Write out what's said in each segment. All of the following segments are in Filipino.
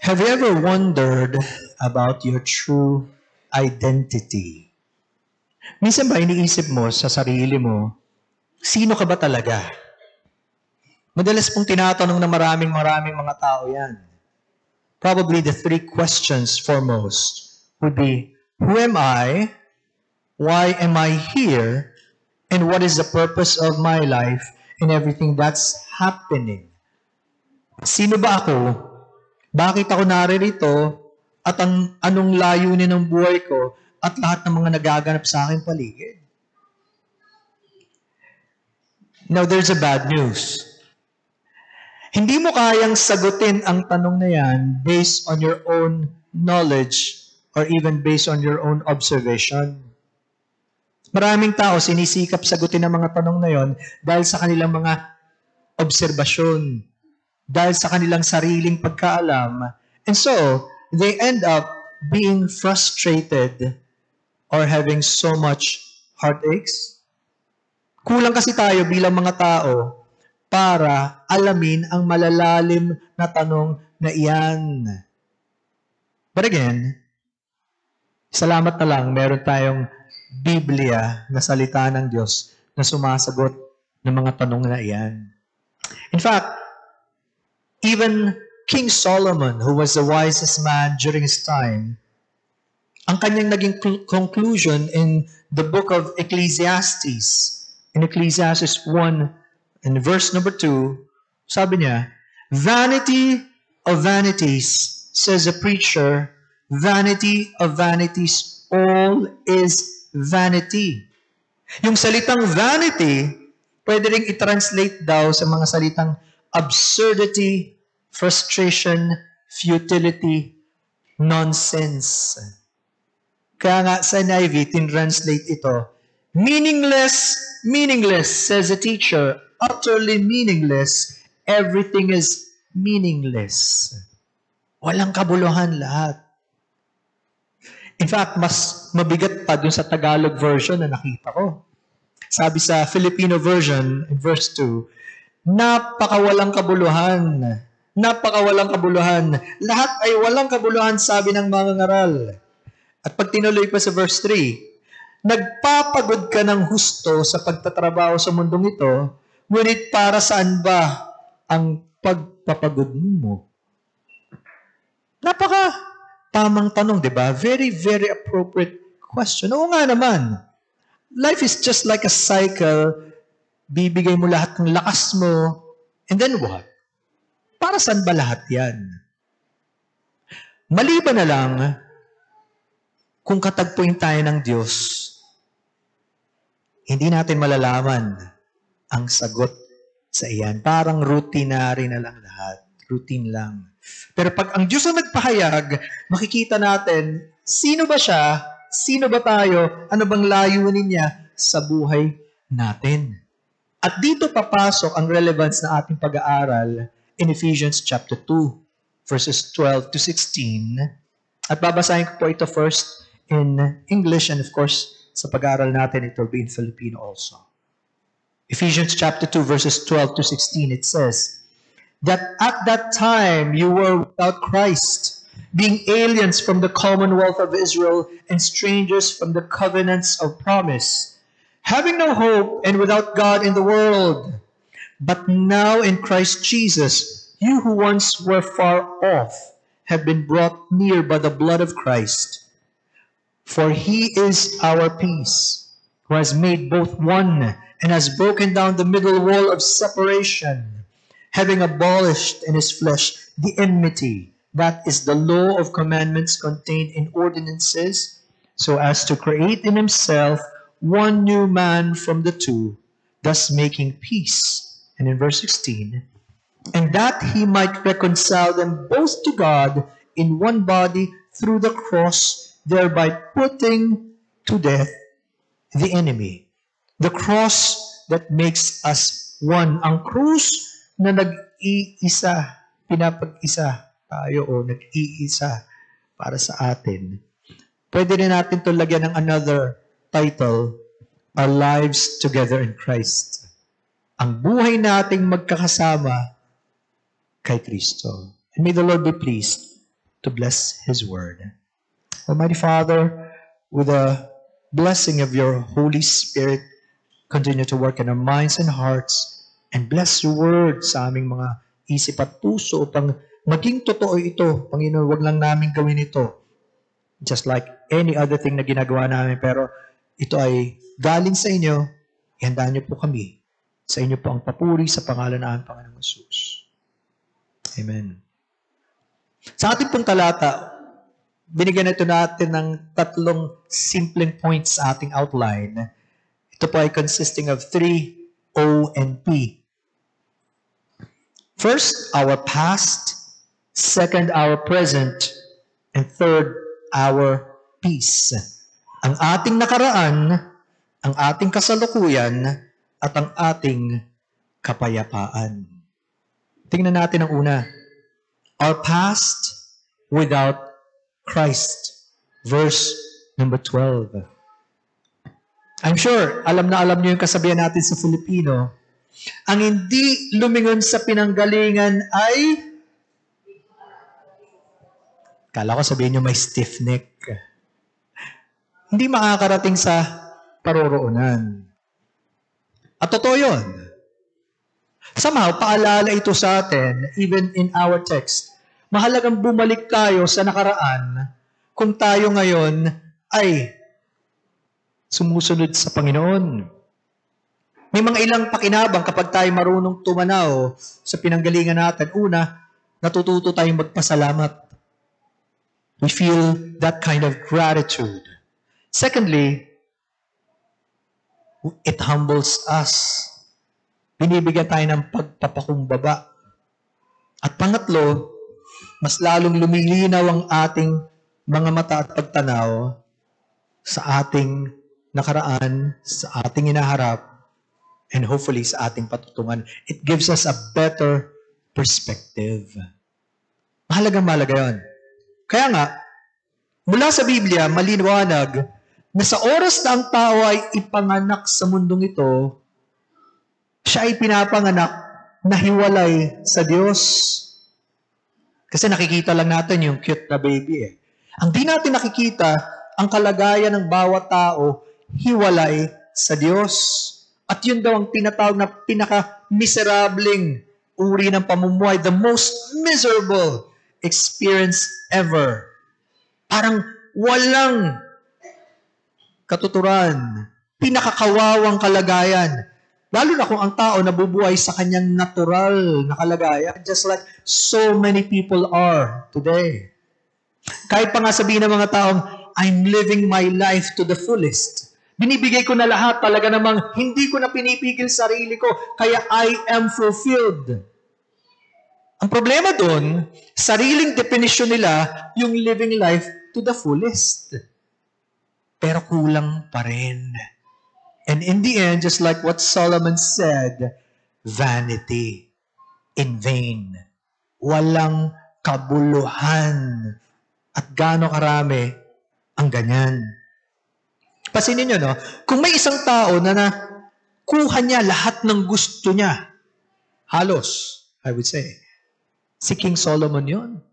Have you ever wondered about your true identity? Minsan ba iniisip mo sa sarili mo, sino ka ba talaga? Madalas pong tinatanong ng maraming mga tao yan. Probably the three questions foremost would be, who am I? Why am I here? And what is the purpose of my life and everything that's happening? Sino ba ako? Bakit ako naririto? At anong layunin ng buhay ko? At lahat ng mga nagaganap sa aking paligid? Now, there's a bad news. Hindi mo kayang sagutin ang tanong na yan based on your own knowledge or even based on your own observation. Maraming tao sinisikap sagutin ang mga tanong na yon dahil sa kanilang mga obserbasyon, dahil sa kanilang sariling pagkaalam. And so, they end up being frustrated or having so much heartaches. Kulang kasi tayo bilang mga tao para alamin ang malalalim na tanong na iyan. But again, salamat na lang, meron tayong Biblia na salita ng Diyos na sumasagot ng mga tanong na iyan. In fact, even King Solomon, who was the wisest man during his time, ang kanyang naging conclusion in the book of Ecclesiastes, in Ecclesiastes 1, in verse number 2, sabi niya, "Vanity of vanities, says a preacher, vanity of vanities, all is vanity." Yung salitang vanity, pwede ring i-translate daw sa mga salitang absurdity, frustration, futility, nonsense. Kaya nga sa NIV, tin-translate ito, meaningless, meaningless, says a teacher, utterly meaningless, everything is meaningless. Walang kabuluhan lahat. In fact, mas mabigat pa dun sa Tagalog version na nakita ko. Sabi sa Filipino version, in verse 2, napakawalang kabuluhan. Napakawalang kabuluhan. Lahat ay walang kabuluhan, sabi ng mga ngaral. At pag tinuloy pa sa verse 3, nagpapagod ka ng husto sa pagtatrabaho sa mundong ito, ngunit para saan ba ang pagpapagod mo? Napaka tamang tanong, di ba? Very, very appropriate question. Oo nga naman. Life is just like a cycle. Bibigay mo lahat ng lakas mo, and then what? Para saan ba lahat yan? Maliban na lang kung katagpuin tayo ng Diyos, hindi natin malalaman ang sagot sa iyan. Parang routinary na lang lahat. Routine lang. Pero pag ang Diyos ang nagpahayag, makikita natin, sino ba siya? Sino ba tayo? Ano bang layunin niya sa buhay natin? At dito papasok ang relevance na ating pag-aaral in Ephesians chapter 2, verses 12 to 16. At babasahin ko po ito first in English, and of course, sa pag-aaral natin, it will be in Filipino also. Ephesians chapter 2, verses 12 to 16, it says, that at that time you were without Christ, being aliens from the commonwealth of Israel and strangers from the covenants of promise, having no hope and without God in the world. But now in Christ Jesus, you who once were far off have been brought near by the blood of Christ. For he is our peace, who has made both one and has broken down the middle wall of separation, having abolished in his flesh the enmity, that is the law of commandments contained in ordinances, so as to create in himself one new man from the two, thus making peace. And in verse 16, and that he might reconcile them both to God in one body through the cross, thereby putting to death the enemy. The cross that makes us one. Ang krus na nag-iisa, pinapag-isa tayo o nag-iisa para sa atin. Pwede rin natin ito lagyan ng another title, Our Lives Together in Christ. Ang buhay nating magkakasama kay Kristo. And may the Lord be pleased to bless His Word. Almighty Father, with the blessing of your Holy Spirit, continue to work in our minds and hearts and bless your Word sa aming mga isip at puso upang maging totoo ito. Panginoon, wag lang namin gawin ito just like any other thing na ginagawa namin, pero ito ay galing sa inyo. Ihanda niyo po kami. Sa inyo po ang papuri sa pangalan ng Panginoong Hesus. Amen. Sa ating pong talata, binigyan ito natin ng 3 simpleng points sa ating outline. Ito po ay consisting of 3 O and P. First, our past. Second, our present. And third, our peace. Ang ating nakaraan, ang ating kasalukuyan, at ang ating kapayapaan. Tingnan natin ang una. Our past without Christ. Verse number 12. I'm sure, alam na alam niyo yung kasabihan natin sa Filipino. Ang hindi lumingon sa pinanggalingan ay... Kala ko sabihin niyo may stiff neck. Hindi makakarating sa paroroonan. At totoo yun. Somehow, paalala ito sa atin, even in our text. Mahalagang bumalik tayo sa nakaraan kung tayo ngayon ay sumusunod sa Panginoon. May mga ilang pakinabang kapag tayo marunong tumanaw sa pinanggalingan natin. Una, natututo tayong magpasalamat. We feel that kind of gratitude. Secondly, it humbles us. Binibigyan tayo ng pagpapakumbaba. At pangatlo, mas lalong lumilinaw ang ating mga mata at pagtanaw sa ating nakaraan, sa ating inaharap, and hopefully sa ating patutungan. It gives us a better perspective. Mahalagang-mahalaga yun. Kaya nga, mula sa Biblia, malinawanag na sa oras na ang tao ay ipanganak sa mundong ito, siya ay pinapanganak na hiwalay sa Diyos. Kasi nakikita lang natin yung cute na baby eh. Ang di natin nakikita, ang kalagayan ng bawat tao, hiwalay sa Diyos. At yun daw ang tinatawag na pinaka-miserableng uri ng pamumuhay, the most miserable experience ever. Parang walang katuturan, pinakakawawang kalagayan. Lalo na kung ang tao nabubuhay sa kanyang natural na kalagayan, just like so many people are today. Kahit pa nga sabihin ng mga taong, I'm living my life to the fullest. Binibigay ko na lahat, talaga namang hindi ko na pinipigil sarili ko, kaya I am fulfilled. Ang problema doon, sariling definition nila yung living life to the fullest. Pero kulang pa rin. And in the end, just like what Solomon said, vanity, in vain. Walang kabuluhan. At gaano karami ang ganyan. Pasinin nyo, no? Kung may isang tao na nakuha niya lahat ng gusto niya, halos, I would say, si King Solomon yun.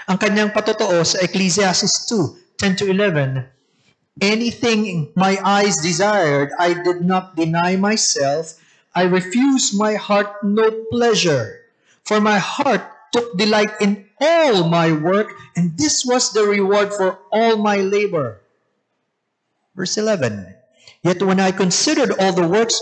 Ang kanyang patotoo sa Ecclesiastes 2:10-11, anything my eyes desired, I did not deny myself. I refused my heart no pleasure. For my heart took delight in all my work, and this was the reward for all my labor. Verse 11, yet when I considered all the works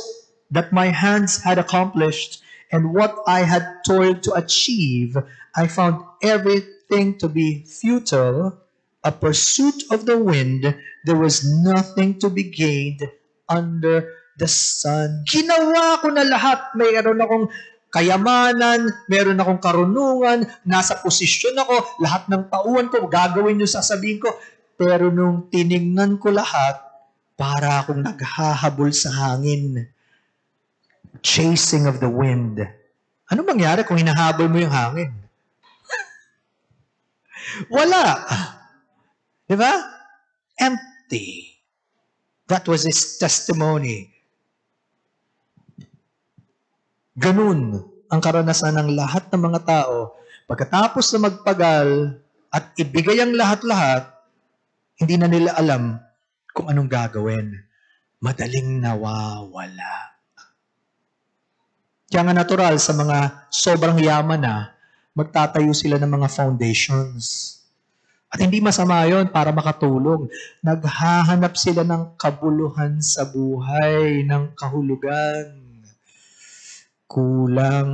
that my hands had accomplished, and what I had toiled to achieve, I found everything to be futile, a pursuit of the wind. There was nothing to be gained under the sun. Ginawa ko na lahat. Mayroon akong kayamanan, meron akong karunungan, nasa posisyon ako, lahat ng tauhan ko, gagawin yung sasabihin ko. Pero nung tiningnan ko lahat, para akong naghahabol sa hangin. Chasing of the wind. Ano mangyari kung hinahabol mo yung hangin? Wala. Diba? Empty. That was his testimony. Ganun ang karanasan ng lahat ng mga tao. Pagkatapos na magpagal, at ibigay ang lahat-lahat, hindi na nila alam kung anong gagawin. Madaling nawawala. Kaya nga natural sa mga sobrang yaman na, magtatayo sila ng mga foundations. At hindi masama yon para makatulong. Naghahanap sila ng kabuluhan sa buhay, ng kahulugan. Kulang.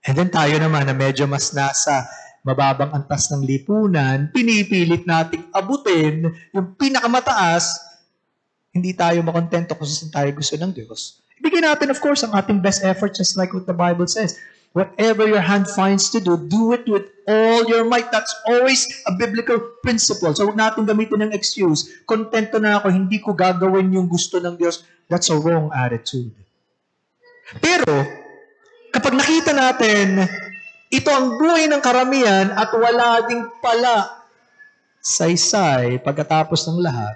And then tayo naman na medyo mas nasa mababang antas ng lipunan, pinipilit nating abutin yung pinakamataas, hindi tayo makontento kung saan tayo gusto ng Diyos. Ibigay natin, of course, ang ating best effort just like what the Bible says. Whatever your hand finds to do it with all your might. That's always a biblical principle. So huwag natin gamitin ng excuse. Kontento na ako, hindi ko gagawin yung gusto ng Diyos. That's a wrong attitude. Pero, kapag nakita natin, ito ang buhay ng karamihan at wala ding pala saysay pagkatapos ng lahat,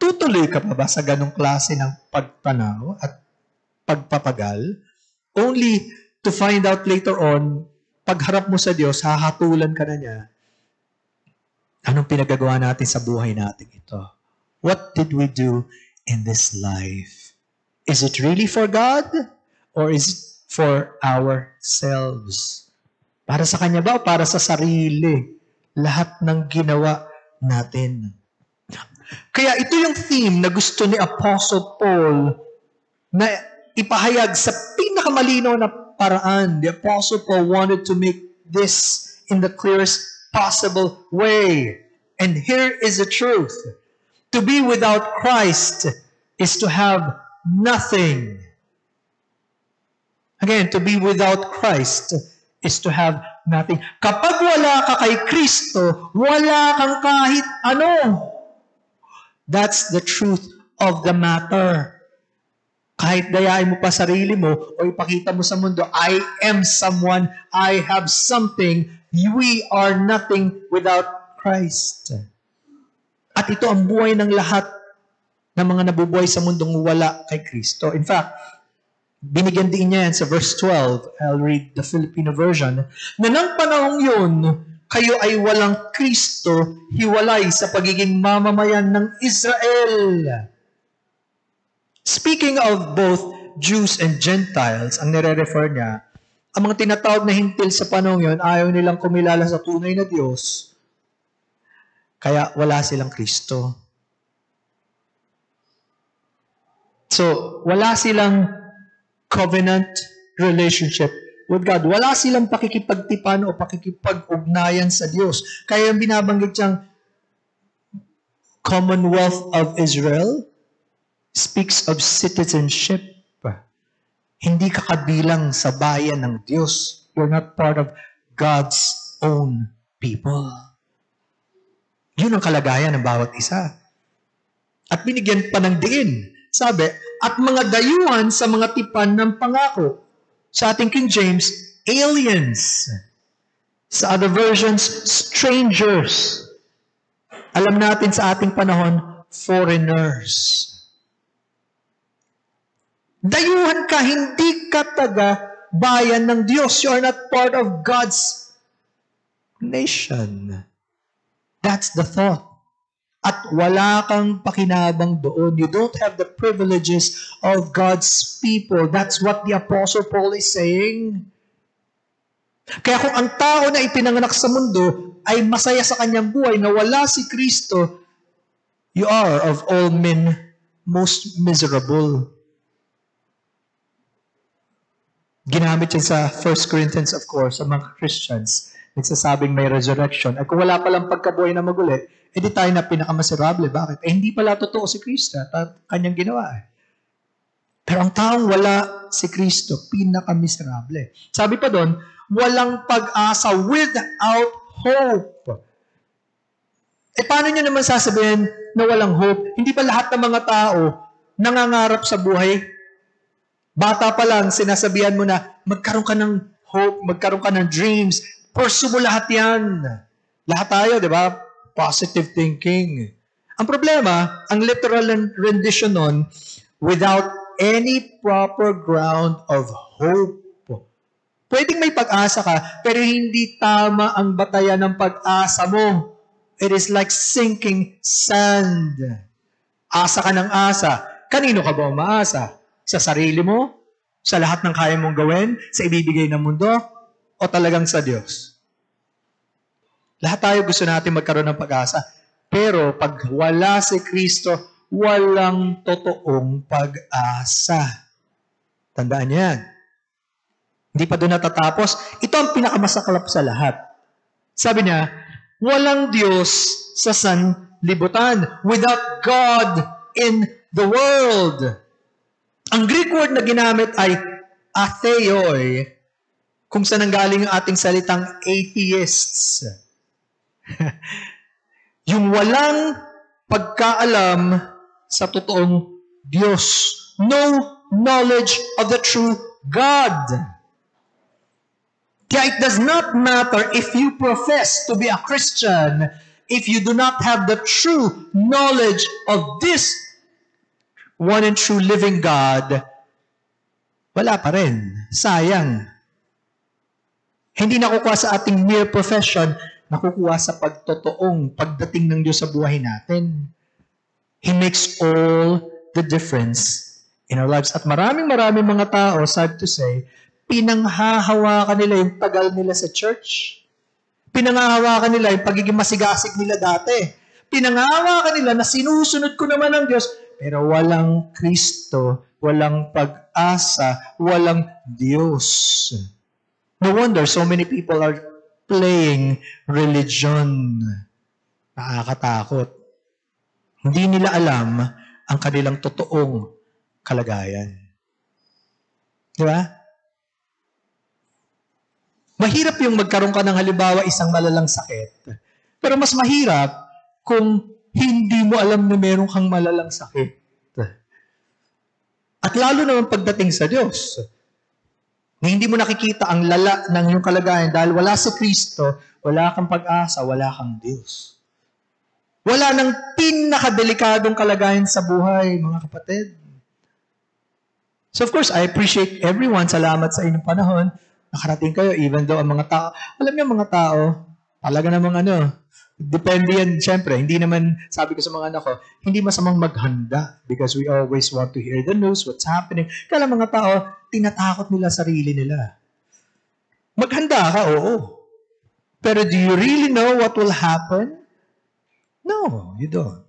tutuloy ka pa ba sa ganong klase ng pagtanaw at pagpapagal? Only to find out later on, pagharap mo sa Diyos, hahatulan ka na niya. Anong pinagagawa natin sa buhay natin ito? What did we do in this life? Is it really for God? Or is it for ourselves? Para sa Kanya ba o para sa sarili? Lahat ng ginawa natin. Kaya ito yung theme na gusto ni Apostle Paul na ipahayag sa pinakamalinaw na paraan. The Apostle Paul wanted to make this in the clearest possible way. And here is the truth. To be without Christ is to have nothing. Again, to be without Christ is to have nothing. Kapag wala ka kay Kristo, wala kang kahit ano. That's the truth of the matter. Kahit dayain mo pa sarili mo o ipakita mo sa mundo, I am someone, I have something, we are nothing without Christ. At ito ang buhay ng lahat ng mga nabubuhay sa mundong wala kay Kristo. In fact, binigyan din niya yan sa verse 12. I'll read the Filipino version. Na ng panahong yun, kayo ay walang Kristo, hiwalay sa pagiging mamamayan ng Israel. Speaking of both Jews and Gentiles, ang nire-refer niya, ang mga tinatawag na hintil sa panahong yun, ayaw nilang kumilala sa tunay na Diyos, kaya wala silang Kristo. So, wala silang covenant relationship with God. Wala silang pakikipagtipan o pakikipag-ugnayan sa Diyos. Kaya yung binabanggit siyang Commonwealth of Israel speaks of citizenship. Hindi ka kabilang sa bayan ng Diyos. You're not part of God's own people. Yun ang kalagayan ng bawat isa. At binigyan pa ng diin. Sabi, at mga dayuhan sa mga tipan ng pangako. Sa ating King James, aliens. Sa other versions, strangers. Alam natin sa ating panahon, foreigners. Dayuhan ka, hindi ka taga bayan ng Diyos. You are not part of God's nation. That's the thought. At wala kang pakinabang doon. You don't have the privileges of God's people. That's what the Apostle Paul is saying. Kaya kung ang tao na ipinanganak sa mundo ay masaya sa kanyang buhay na wala si Kristo, you are of all men most miserable. Ginamit yan sa 1 Corinthians, of course, sa mga Christians. Nagsasabing may resurrection. At kung wala palang pagkabuhay na maguli, edi tayo na pinakamiserable. Bakit? Hindi pala totoo si Kristo at kanyang ginawa. Pero ang taong wala si Kristo, pinakamiserable. Sabi pa doon, walang pag-asa, without hope. Paano nyo naman sasabihin na walang hope? Hindi ba lahat ng mga tao nangangarap sa buhay? Bata pa lang, sinasabihan mo na magkaroon ka ng hope, magkaroon ka ng dreams. Pursue mo lahat yan. Lahat tayo, di ba? Positive thinking. Ang problema, ang literal rendition nun, without any proper ground of hope. Pwedeng may pag-asa ka, pero hindi tama ang batayan ng pag-asa mo. It is like sinking sand. Asa ka ng asa. Kanino ka ba umaasa? Sa sarili mo? Sa lahat ng kaya mong gawin? Sa ibibigay ng mundo? O talagang sa Diyos? Lahat tayo gusto natin magkaroon ng pag-asa. Pero pag wala si Kristo, walang totoong pag-asa. Tandaan yan. Hindi pa doon natatapos. Ito ang pinakamasaklap sa lahat. Sabi niya, walang Diyos sa sanlibutan. Without God in the world. Ang Greek word na ginamit ay atheoi, kung saan nanggaling ang ating salitang atheists. Yung walang pagkaalam sa totoong Diyos. No knowledge of the true God. Kaya it does not matter if you profess to be a Christian, if you do not have the true knowledge of this one and true living God, wala pa rin. Sayang. Hindi nakukuha sa ating mere profession, nakukuha sa pagtotoong pagdating ng Diyos sa buhay natin. He makes all the difference in our lives. At maraming mga tao, sad to say, pinanghahawakan nila yung tagal nila sa church. Pinanghahawakan nila yung pagiging masigasig nila dati. Pinanghahawakan nila na sinusunod ko naman ang Diyos, pero walang Kristo, walang pag-asa, walang Diyos. No wonder so many people are playing religion. Nakakatakot. Hindi nila alam ang kanilang totoong kalagayan. Di ba? Mahirap yung magkaroon ka ng halimbawa isang malalang sakit. Pero mas mahirap kung hindi mo alam na meron kang malalang sakit. At lalo naman pagdating sa Diyos, na hindi mo nakikita ang lala ng iyong kalagayan dahil wala si Kristo, wala kang pag-asa, wala kang Diyos. Wala nang pinakadelikadong kalagayan sa buhay, mga kapatid. So of course, I appreciate everyone. Salamat sa inyong panahon. Nakarating kayo, even though ang mga tao, alam niyo mga tao, talaga namang depende yan, syempre, hindi naman, sabi ko sa mga anak ko, hindi masamang maghanda because we always want to hear the news, what's happening. Kaya mga tao, tinatakot nila sarili nila. Maghanda ka, oo. Pero do you really know what will happen? No, you don't.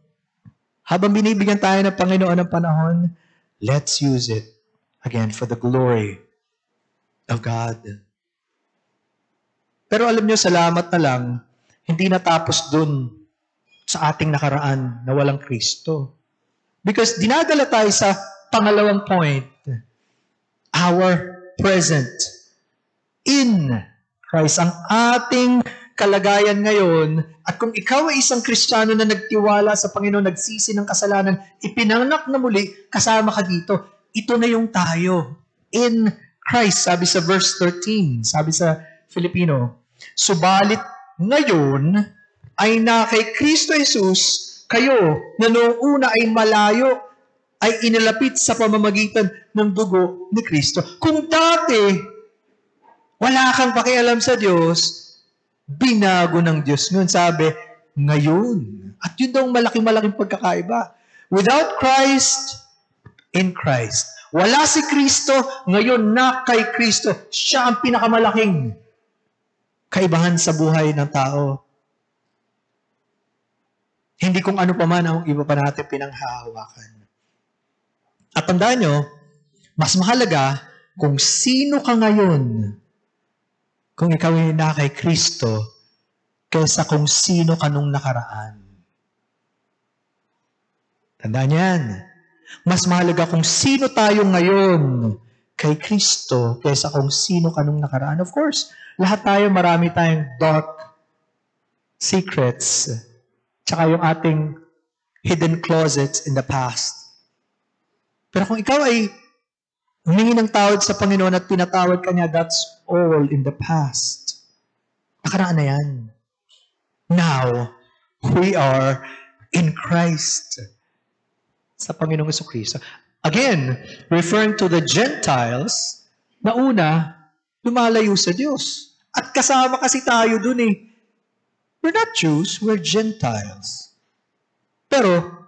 Habang binibigyan tayo ng Panginoon ng panahon, let's use it, again, for the glory of God. Pero alam nyo, salamat na lang, hindi natapos dun sa ating nakaraan na walang Kristo. Because dinadala tayo sa pangalawang point, our present in Christ. Ang ating kalagayan ngayon, at kung ikaw ay isang Kristiyano na nagtiwala sa Panginoon, nagsisi ng kasalanan, ipinanganak na muli, kasama ka dito. Ito na yung tayo. In Christ, sabi sa verse 13, sabi sa Filipino, subalit ngayon ay na kay Kristo Jesus, kayo na noong una ay malayo, ay inalapit sa pamamagitan ng dugo ni Kristo. Kung dati, wala kang pakialam sa Diyos, binago ng Diyos ngayon. Sabi, ngayon. At yun daw malaking pagkakaiba. Without Christ, in Christ. Wala si Kristo, ngayon na kay Kristo. Siya ang pinakamalaking kaibahan sa buhay ng tao. Hindi kung ano pa man ang iba pa natin pinanghahawakan. At tandaan nyo, mas mahalaga kung sino ka ngayon, kung ikaw ay na kay Kristo, kaysa kung sino ka nung nakaraan. Tandaan yan. Mas mahalaga kung sino tayo ngayon kay Kristo kaysa kung sino ka nung nakaraan. Of course, lahat tayo, marami tayong dark secrets, tsaka yung ating hidden closets in the past. Pero kung ikaw ay humingi ng tawad sa Panginoon at pinatawad ka niya, that's all in the past. Nakaraan na yan. Now, we are in Christ. Sa Panginoong Jesucristo. Again, referring to the Gentiles, na una, lumalayo sa Diyos. At kasama kasi tayo dun eh. We're not Jews, we're Gentiles. Pero,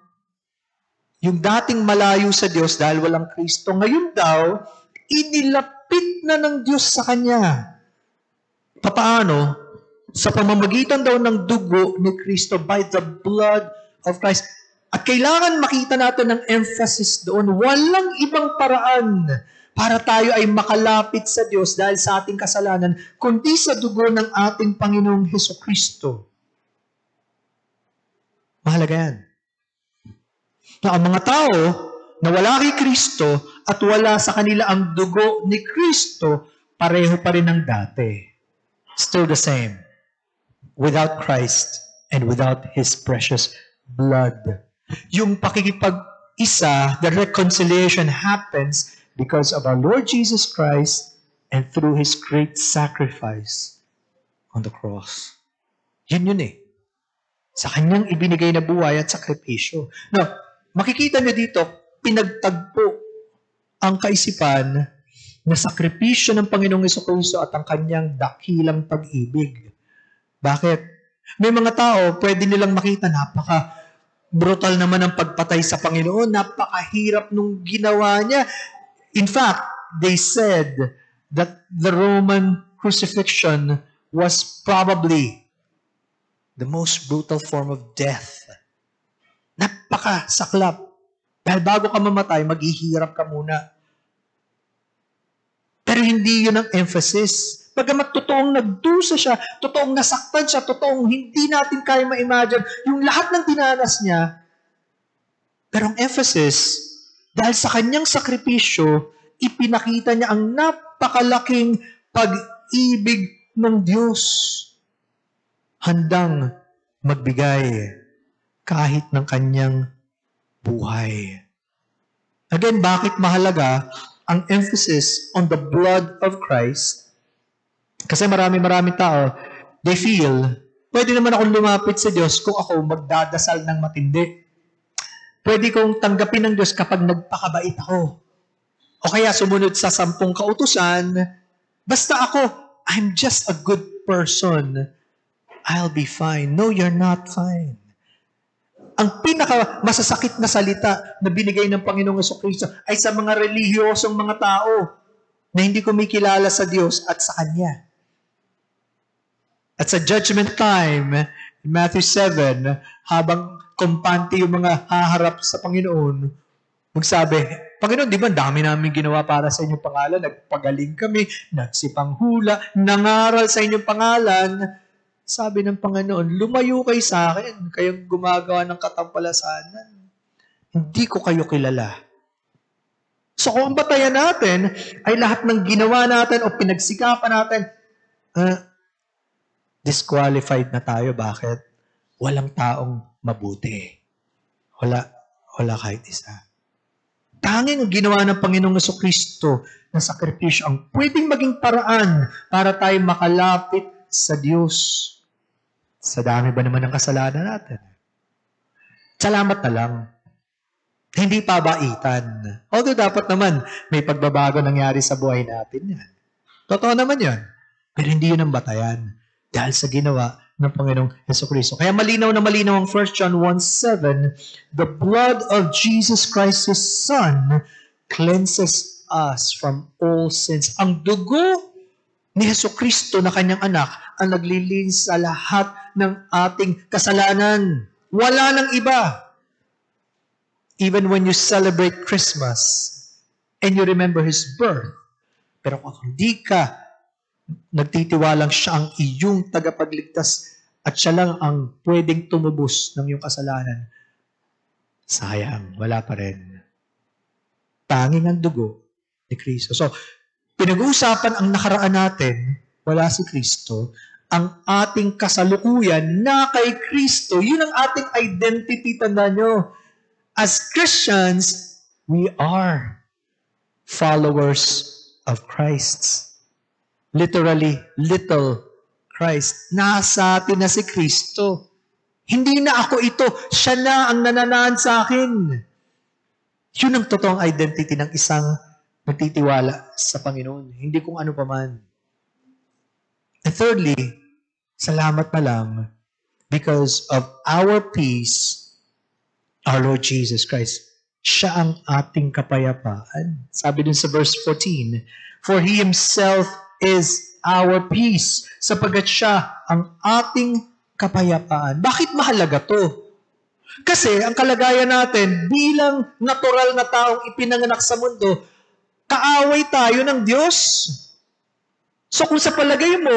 yung dating malayo sa Diyos dahil walang Kristo, ngayon daw, inilapit na ng Diyos sa Kanya. Papaano? Sa pamamagitan daw ng dugo ni Kristo, by the blood of Christ. At kailangan makita natin ng emphasis doon, walang ibang paraan para tayo ay makalapit sa Diyos dahil sa ating kasalanan, kundi sa dugo ng ating Panginoong Hesukristo. Mahalaga yan. Na ang mga tao na wala kay Kristo at wala sa kanila ang dugo ni Kristo, pareho pa rin ng dati. Still the same. Without Christ and without His precious blood. Yung pakikipag-isa, the reconciliation happens because of our Lord Jesus Christ and through His great sacrifice on the cross. Yun eh. Sa Kanyang ibinigay na buhay at sakripisyo. Now, makikita niyo dito, pinagtagpo ang kaisipan na sakripisyo ng Panginoong Jesucristo at ang Kanyang dakilang pag-ibig. Bakit? May mga tao, pwede nilang makita, napaka-brutal naman ang pagpatay sa Panginoon, napakahirap nung ginawa niya. In fact, they said that the Roman crucifixion was probably the most brutal form of death. Napakasaklap. Dahil bago ka mamatay, maghihirap ka muna. Pero hindi yun ang emphasis. Bagamat totoong nagdusa siya, totoong nasaktan siya, totoong hindi natin kaya ma-imagine yung lahat ng dinanas niya. Pero ang emphasis, dahil sa kanyang sakripisyo, ipinakita niya ang napakalaking pag-ibig ng Diyos. Handang magbigay kahit ng kanyang buhay. Again, bakit mahalaga ang emphasis on the blood of Christ? Kasi marami tao, they feel, pwede naman akong lumapit sa Diyos kung ako magdadasal ng matindi. Pwede kong tanggapin ng Diyos kapag nagpakabait ako. O kaya sumunod sa 10 kautusan, basta ako, I'm just a good person. I'll be fine. No, you're not fine. Ang pinaka masasakit na salita na binigay ng Panginoong Jesucristo ay sa mga relihiyosong mga tao na hindi kumikilala sa Diyos at sa Kanya. At sa judgment time, in Matthew 7, habang kumpante yung mga haharap sa Panginoon, magsabi, Panginoon, di ba dami namin ginawa para sa inyong pangalan? Nagpagaling kami, nagsipanghula, nangaral sa inyong pangalan. Sabi ng Panginoon, lumayo kayo sa akin, kayong gumagawa ng katampalasanan. Hindi ko kayo kilala. So kung batayan natin, ay lahat ng ginawa natin o pinagsikapan natin, disqualified na tayo. Bakit? Walang taong mabuti. Wala kahit isa. Tanging ang ginawa ng Panginoong Jesucristo na sakripisyo ang pwedeng maging paraan para tayo makalapit sa Diyos. Sa dami ba naman ng kasalanan natin? Salamat na lang. Hindi pa baitan. Although dapat naman may pagbabago nangyari sa buhay natin yan. Totoo naman yan. Pero hindi yun ang batayan. Dahil sa ginawa ng Panginoong Jesucristo. Kaya malinaw na malinaw ang 1 John 1:7, the blood of Jesus Christ, His Son, cleanses us from all sins. Ang dugo ni Jesucristo na kanyang anak ang naglilinis sa lahat ng ating kasalanan. Wala nang iba. Even when you celebrate Christmas and you remember His birth, pero kung hindi ka nagtitiwalang siya ang iyong tagapagligtas at siya lang ang pwedeng tumubos ng iyong kasalanan, sayang, wala pa rin. Tanging ang dugo ni Kristo. So, pinag-uusapan ang nakaraan natin, wala si Kristo, ang ating kasalukuyan na kay Kristo. Yun ang ating identity, tandaan nyo. As Christians, we are followers of Christ. Literally, little Christ. Nasa atin na si Kristo. Hindi na ako ito. Siya na ang nananahan sa akin. Yun ang totoong identity ng isang nagtitiwala sa Panginoon. Hindi kung ano pa man. And thirdly, salamat na lang because of our peace, our Lord Jesus Christ. Siya ang ating kapayapaan. Sabi dun sa verse 14, for He Himself is our peace, sapagkat siya ang ating kapayapaan. Bakit mahalaga to? Kasi ang kalagayan natin bilang natural na taong ipinanganak sa mundo, kaaway tayo ng Diyos. So kung sa palagay mo,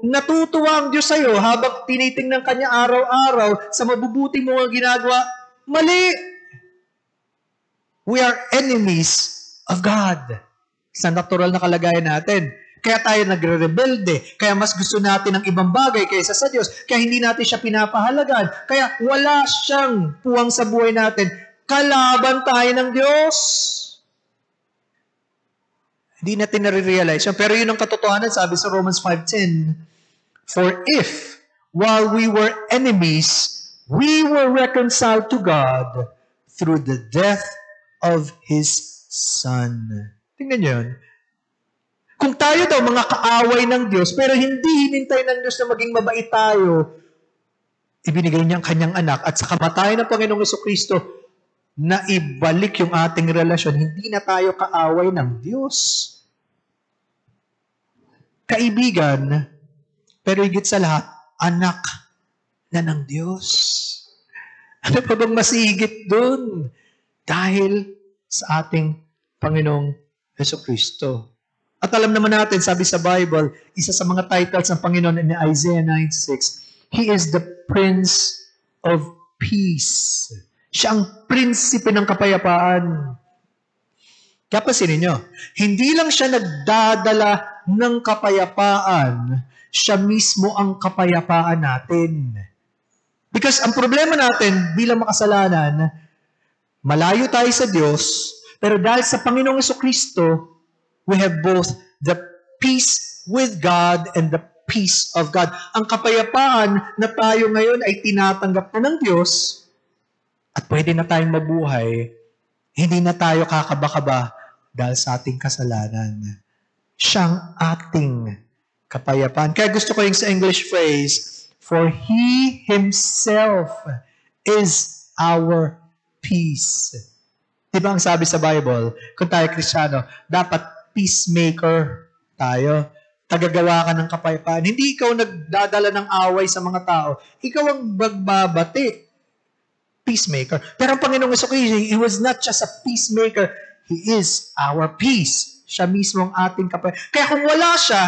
natutuwa ang Diyos sa'yo habang tinitingnan Kanya araw-araw sa mabubuting mga ginagawa, mali. We are enemies of God sa natural na kalagayan natin. Kaya tayo nagre-rebelde. Kaya mas gusto natin ng ibang bagay kaysa sa Diyos. Kaya hindi natin siya pinapahalagan. Kaya wala siyang puwang sa buhay natin. Kalaban tayo ng Diyos. Hindi natin nare-realize. Pero yun ang katotohanan, sabi sa Romans 5:10. For if, while we were enemies, we were reconciled to God through the death of His Son. Tingnan nyo yun. Kung tayo daw mga kaaway ng Diyos, pero hindi hinintay ng Diyos na maging mabait tayo, ibinigay niya ang Kanyang anak at sa kamatayan ng Panginoong Jesucristo na ibalik yung ating relasyon, hindi na tayo kaaway ng Diyos. Kaibigan, pero higit sa lahat, anak na ng Diyos. Ano pa bang masigit dun? Dahil sa ating Panginoong Jesucristo. At alam naman natin, sabi sa Bible, isa sa mga titles ng Panginoon in Isaiah 9:6, He is the Prince of Peace. Siya ang prinsipe ng kapayapaan. Kaya pasinin nyo, hindi lang siya nagdadala ng kapayapaan, siya mismo ang kapayapaan natin. Because ang problema natin bilang makasalanan, malayo tayo sa Diyos, pero dahil sa Panginoong Jesucristo, we have both the peace with God and the peace of God. Ang kapayapaan na tayo ngayon ay tinatanggap na ng Diyos at pwede na tayong mabuhay, hindi na tayo kakaba-kaba dahil sa ating kasalanan. Siyang ating kapayapaan. Kaya gusto ko yung sa English phrase, for He Himself is our peace. Diba ang sabi sa Bible, kung tayo Kristiyano, dapat peacemaker tayo. Tagagawa ka ng kapayapaan. Hindi ikaw nagdadala ng away sa mga tao. Ikaw ang magbabati. Peacemaker. Pero ang Panginoong Jesucristo, He was not just a peacemaker. He is our peace. Siya mismo ang ating kapayapaan. Kaya kung wala siya,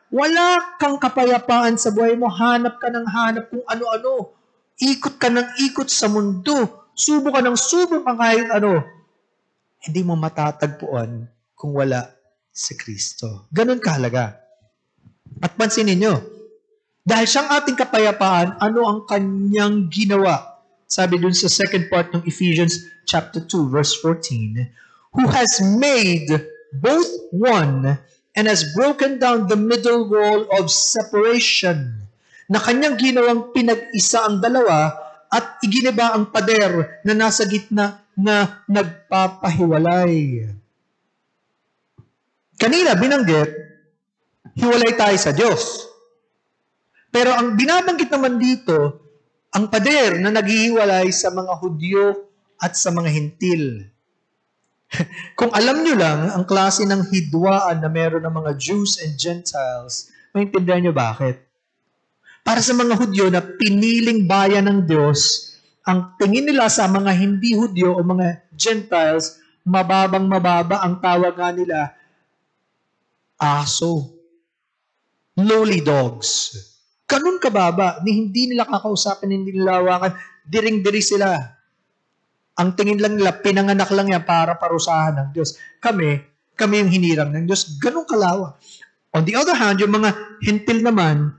wala kang kapayapaan sa buhay mo. Hanap ka ng hanap kung ano-ano. Ikot ka ng ikot sa mundo. Subo ka ng subo ka kahit ano. Hindi mo matatagpuan kung wala si Kristo. Ganun kahalaga. At pansinin nyo, dahil siyang ating kapayapaan, ano ang Kanyang ginawa? Sabi dun sa second part ng Ephesians chapter 2, verse 14, who has made both one and has broken down the middle wall of separation, na Kanyang ginawang pinag-isa ang dalawa at iginiba ang pader na nasa gitna na nagpapahiwalay. Kanina, binanggit, hiwalay tayo sa Diyos. Pero ang binabanggit naman dito, ang pader na naghihiwalay sa mga Hudyo at sa mga Hintil. Kung alam nyo lang, ang klase ng hidwaan na meron ng mga Jews and Gentiles, maintindihan nyo bakit? Para sa mga Hudyo na piniling bayan ng Diyos, ang tingin nila sa mga hindi Hudyo o mga Gentiles, mababang-mababa ang tawag nga nila, aso. Lowly dogs. Ganun kababa, ni hindi nila kakausapin, hindi nila hawakan, diring-diri sila. Ang tingin lang nila, pinanganak lang yan para parusahan ng Diyos. Kami yung hinirang ng Diyos. Ganun kalawa. On the other hand, yung mga Hintil naman,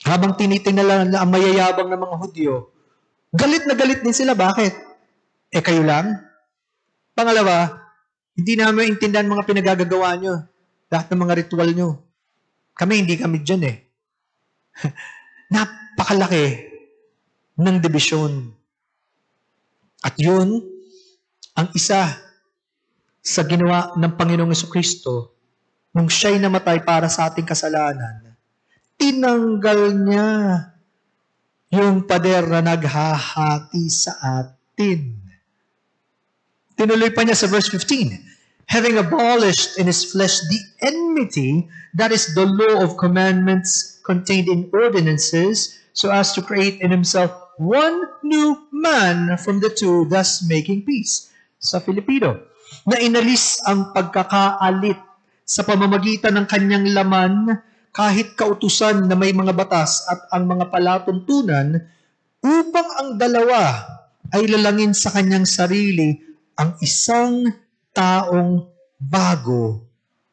habang tinitingnan na ang mayayabang ng mga Hudyo, galit na galit din sila. Bakit? Kayo lang? Pangalawa, hindi namin intindihan mga pinagagagawa nyo. Lahat ng mga ritual nyo. Kami, hindi kami dyan Napakalaki ng dibisyon. At yun, ang isa sa ginawa ng Panginoong Jesucristo nung siya'y namatay para sa ating kasalanan, tinanggal niya yung pader na naghahati sa atin. Tinuloy pa niya sa verse 15, having abolished in his flesh the enmity, that is the law of commandments contained in ordinances, so as to create in himself one new man from the two, thus making peace. Sa Filipino, na inalis ang pagkakaalit sa pamamagitan ng kanyang laman, kahit kautusan na may mga batas at ang mga palatuntunan, upang ang dalawa ay lalangin sa kanyang sarili ang isang taong bago.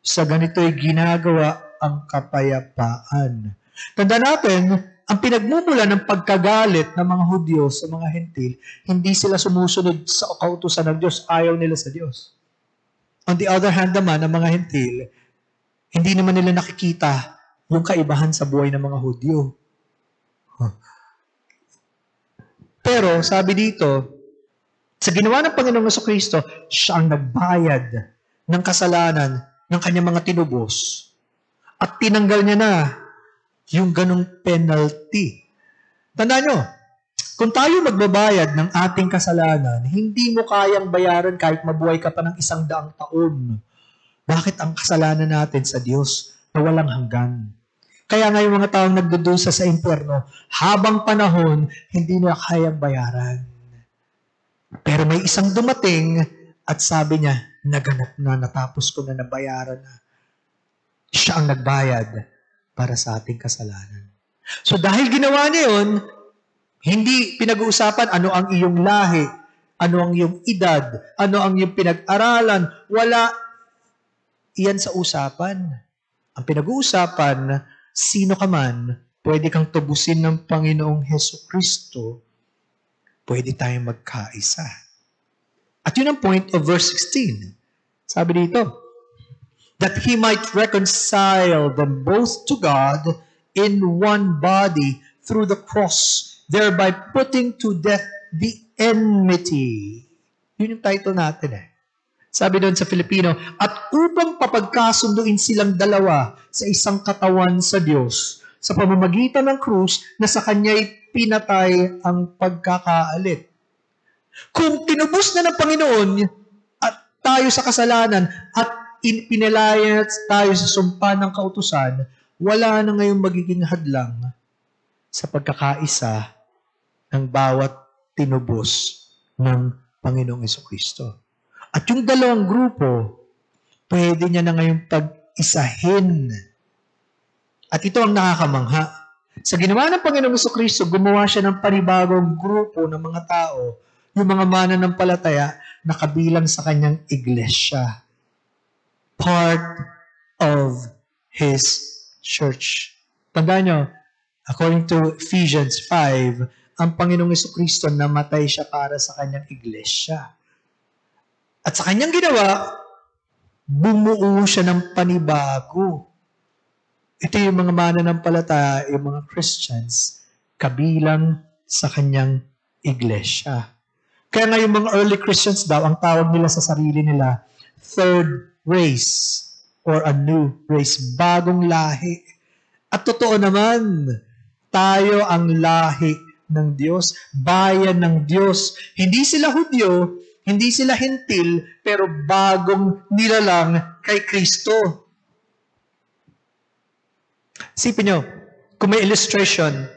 Sa ganito'y ginagawa ang kapayapaan. Tanda natin, ang pinagmumula ng pagkagalit ng mga Hudyo sa mga Hentil, hindi sila sumusunod sa kautusan ng Diyos, ayaw nila sa Diyos. On the other hand naman, ang mga Hentil, hindi naman nila nakikita yung kaibahan sa buhay ng mga Hudyo. Pero, sabi dito, sa ginawa ng Panginoong Jesucristo, siya ang nagbayad ng kasalanan ng kanyang mga tinubos. At tinanggal niya na yung ganong penalty. Tandaan nyo, kung tayo magbabayad ng ating kasalanan, hindi mo kayang bayaran kahit mabuhay ka pa ng 100 taon. Bakit ang kasalanan natin sa Diyos na walang hanggan? Kaya nga yung mga taong nagdudusa sa impyerno, habang panahon, hindi nila kayang bayaran. Pero may isang dumating at sabi niya, naganap na, natapos ko na, nabayaran na. Siya ang nagbayad para sa ating kasalanan. So dahil ginawa niya yun, hindi pinag-uusapan ano ang iyong lahi, ano ang iyong edad, ano ang iyong pinag-aralan. Wala iyan sa usapan. Ang pinag-uusapan, sino ka man, pwede kang tubusin ng Panginoong Jesucristo, pwede tayong magkaisa. At yun ang point of verse 16. Sabi dito, that He might reconcile them both to God in one body through the cross, thereby putting to death the enmity. Yun yung title natin eh. Sabi doon sa Filipino, at upang papagkasunduin silang dalawa sa isang katawan sa Diyos, sa pamamagitan ng krus na sa Kanya'y pinatay ang pagkakaalit. Kung tinubos na ng Panginoon at tayo sa kasalanan at pinalaya tayo sa sumpa ng kautusan, wala na ngayong magiging hadlang sa pagkakaisa ng bawat tinubos ng Panginoong Jesucristo. At yung dalawang grupo, pwede niya na ngayong pag-isahin. At ito ang nakakamangha. Sa ginawa ng Panginoong Jesucristo, gumawa siya ng panibagong grupo ng mga tao, yung mga mananampalataya na kabilang sa kanyang iglesia. Part of His church. Tandaan nyo, according to Ephesians 5, ang Panginoong Jesucristo namatay siya para sa kanyang iglesia. At sa kanyang ginawa, bumuo siya ng panibago. Ito yung mga mananampalataya, yung mga Christians, kabilang sa kanyang iglesia. Kaya nga yung mga early Christians daw, ang tawag nila sa sarili nila, third race or a new race, bagong lahi. At totoo naman, tayo ang lahi ng Diyos, bayan ng Diyos. Hindi sila Hudyo, hindi sila Hentil, pero bagong nilalang kay Kristo. Isipin nyo, kung may illustration,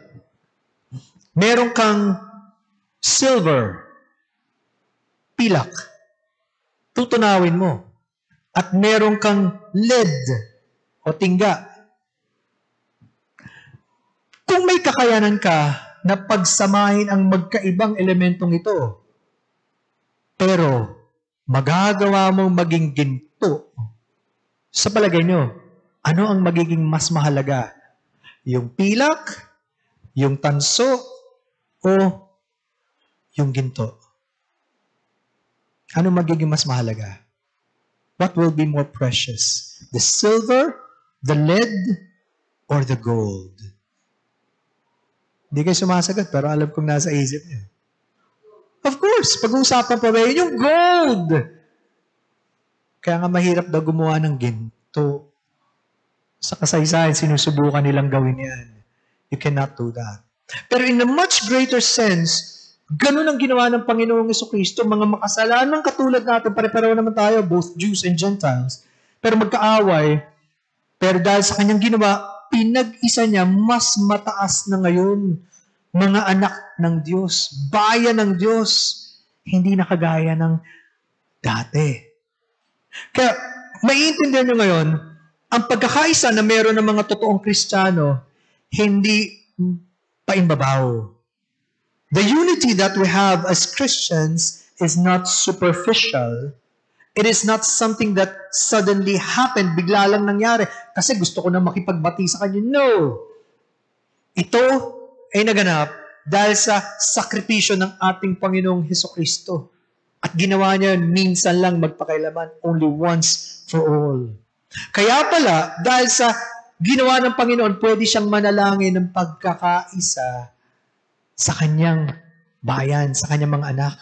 meron kang silver, pilak, tutunawin mo. At meron kang lead o tingga. Kung may kakayanan ka na pagsamahin ang magkaibang elementong ito, pero magagawa mong maging ginto, sa palagay nyo, ano ang magiging mas mahalaga? Yung pilak, yung tanso, o yung ginto? Ano magiging mas mahalaga? What will be more precious? The silver, the lead, or the gold? Hindi kayo sumasagot, pero alam kong nasa isip niyo. Of course, pag-uusapan pa ba yun, yung gold. Kaya nga mahirap daw gumawa ng ginto. Sa kasaysayan, sinusubukan nilang gawin yan. You cannot do that. Pero in a much greater sense, ganun ang ginawa ng Panginoong Jesucristo. Mga makasalanan katulad natin, pare-pareho naman tayo, both Jews and Gentiles. Pero magkaaway, pero dahil sa kanyang ginawa, pinag-isa niya, mas mataas na ngayon. Mga anak ng Diyos, bayan ng Diyos, hindi na kagaya ng dati. Kaya, maiintindihan nyo ngayon, ang pagkakaisa na meron ng mga totoong Kristiyano, hindi paimbabaw. The unity that we have as Christians is not superficial. It is not something that suddenly happened, bigla lang nangyari, kasi gusto ko na makipagbati sa kanya. No! Ito ay naganap dahil sa sakripisyo ng ating Panginoong Hesukristo. At ginawa niya minsan lang magpakailaman, only once for all. Kaya pala, dahil sa ginawa ng Panginoon, pwede siyang manalangin ng pagkakaisa sa kanyang bayan, sa kanyang mga anak.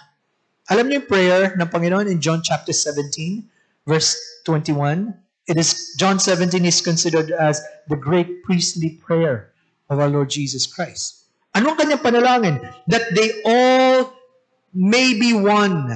Alam niyo yung prayer ng Panginoon in John chapter 17, verse 21? John 17 is considered as the great priestly prayer of our Lord Jesus Christ. Ano ang kanyang panalangin? That they all may be one,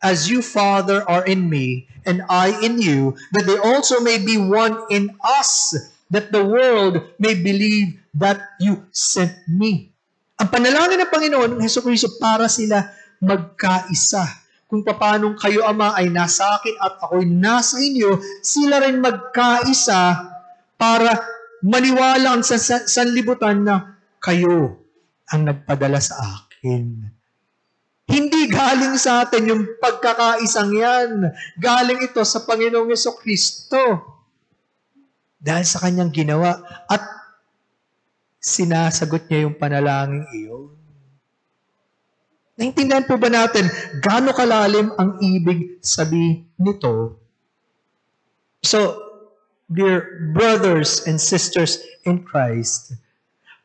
as you, Father, are in me, and I in you, that they also may be one in us, that the world may believe that you sent me. Ang panalangin ng Panginoon, ng Jesucristo, para sila magkaisa. Kung paano kayo, Ama, ay nasa akin at ako'y nasa inyo, sila rin magkaisa para maniwala ang sanlibutan na kayo ang nagpadala sa akin. Hindi galing sa atin yung pagkakaisang yan. Galing ito sa Panginoong Jesucristo. Dahil sa kanyang ginawa. At sinasagot niya yung panalangin iyon. Naintindihan po ba natin gaano kalalim ang ibig sabihin nito? So, dear brothers and sisters in Christ,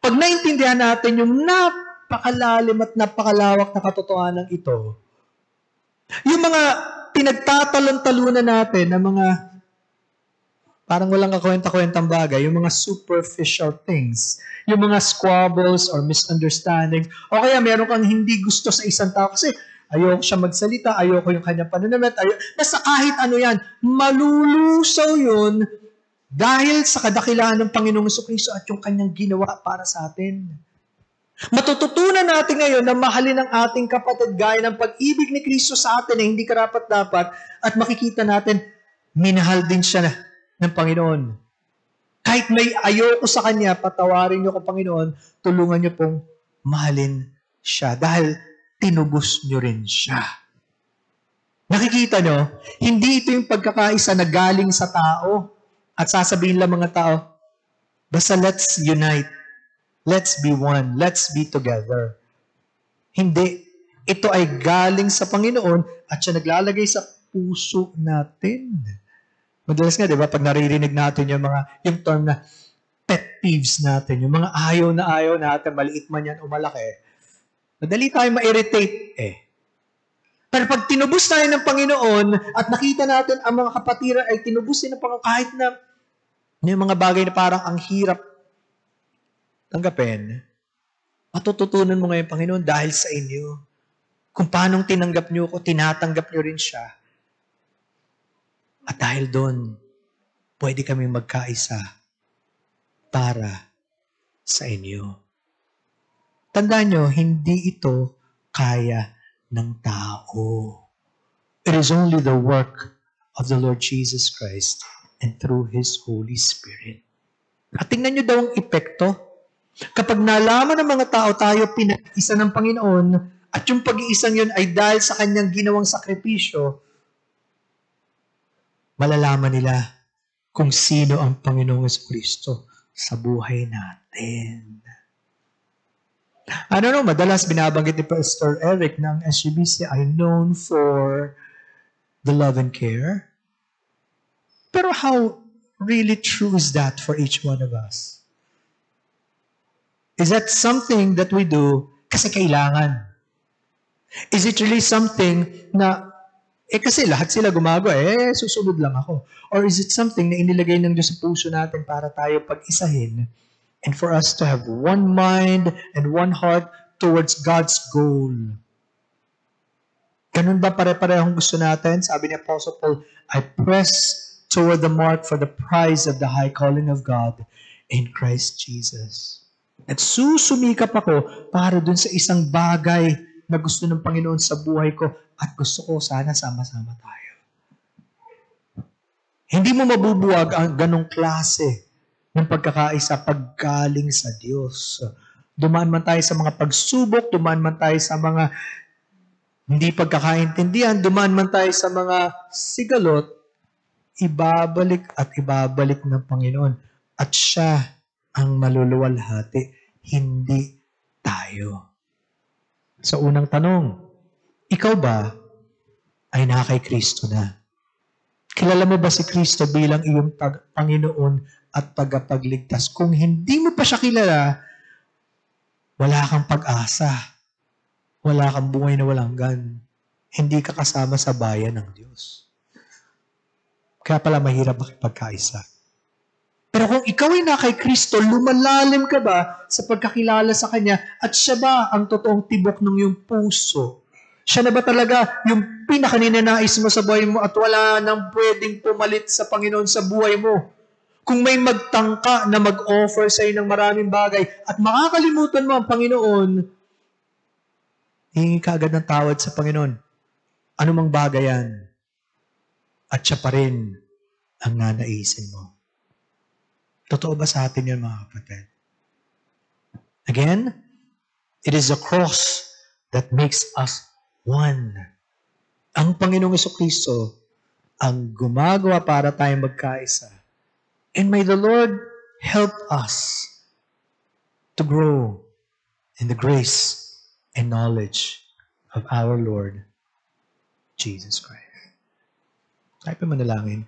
pag naintindihan natin yung napakalalim at napakalawak na katotohanan ito, yung mga pinagtatalon-talunan natin na mga parang walang kakwenta-kwentang bagay, yung mga superficial things, yung mga squabbles or misunderstandings, o kaya meron kang hindi gusto sa isang tao kasi ayoko siya magsalita, ayoko yung kanyang pananamit, basta kahit ano yan, malulusaw yun dahil sa kadakilaan ng Panginoong Jesucristo at yung kanyang ginawa para sa atin. Matututunan natin ngayon na mahalin ang ating kapatid gaya ng pag-ibig ni Kristo sa atin na hindi karapat-dapat at makikita natin, minahal din siya ng Panginoon. Kahit may ayoko sa Kanya, patawarin niyo ko, Panginoon, tulungan niyo pong mahalin siya dahil tinubos niyo rin siya. Nakikita niyo, hindi ito yung pagkakaisa na galing sa tao at sasabihin lang mga tao, basta let's unite, let's be one, let's be together. Hindi. Ito ay galing sa Panginoon at siya naglalagay sa puso natin. Madalas nga, di ba, pag naririnig natin yung term na pet peeves natin, yung mga ayaw natin, maliit man yan o malaki, madali tayo ma-irritate Pero pag tinubos tayo ng Panginoon at nakita natin ang mga kapatiran ay tinubos din ng Panginoon kahit na yung mga bagay na parang ang hirap tanggapin, matututunan mo ngayon, Panginoon, dahil sa inyo. Kung paanong tinanggap niyo ko, tinatanggap niyo rin siya. At dahil doon, pwede kami magkaisa para sa inyo. Tandaan nyo, hindi ito kaya ng tao. It is only the work of the Lord Jesus Christ and through His Holy Spirit. At tingnan nyo daw ang epekto. Kapag nalaman ng mga tao tayo pinag-isa ng Panginoon at yung pag-iisang yun ay dahil sa kanyang ginawang sakripisyo, malalaman nila kung sino ang Panginoong Jesucristo sa buhay natin. Madalas binabanggit ni Pastor Eric ng SGBC ay known for the love and care. Pero how really true is that for each one of us? Is that something that we do kasi kailangan? Is it really something na Kasi lahat sila gumagawa, susunod lang ako. Or is it something na inilagay ng Diyos sa puso natin para tayo pag-isahin and for us to have one mind and one heart towards God's goal? Ganun ba pare-parehong gusto natin? Sabi ni Apostle Paul, I press toward the mark for the prize of the high calling of God in Christ Jesus. At susumikap ako para dun sa isang bagay na gusto ng Panginoon sa buhay ko at gusto ko sana sama-sama tayo. Hindi mo mabubuwag ang ganong klase ng pagkakaisa paggaling sa Diyos. Dumaan man tayo sa mga pagsubok, dumaan man tayo sa mga hindi pagkakaintindihan, dumaan man tayo sa mga sigalot, ibabalik at ibabalik ng Panginoon. At siya ang maluluwalhati, hindi tayo. Sa unang tanong, ikaw ba ay naka kay Kristo na? Kilala mo ba si Kristo bilang iyong Panginoon at tagapagligtas? Kung hindi mo pa siya kilala, wala kang pag-asa. Wala kang buhay na walang gan. Hindi ka kasama sa bayan ng Diyos. Kaya pala mahirap makipagkaisa. Pero kung ikaw ay na kay Kristo, lumalalim ka ba sa pagkakilala sa Kanya at siya ba ang totoong tibok ng iyong puso? Siya na ba talaga yung pinakaninanais mo sa buhay mo at wala nang pwedeng pumalit sa Panginoon sa buhay mo? Kung may magtangka na mag-offer sa iyo ng maraming bagay at makakalimutan mo ang Panginoon, hingi ka agad ng tawad sa Panginoon. Ano mang bagay yan. At siya pa rin ang nanaisin mo. Totoo ba sa atin yun, mga kapatid? Again, it is the cross that makes us one. Ang Panginoong Jesucristo ang gumagawa para tayo magkaisa. And may the Lord help us to grow in the grace and knowledge of our Lord Jesus Christ. Tayo pa manalangin.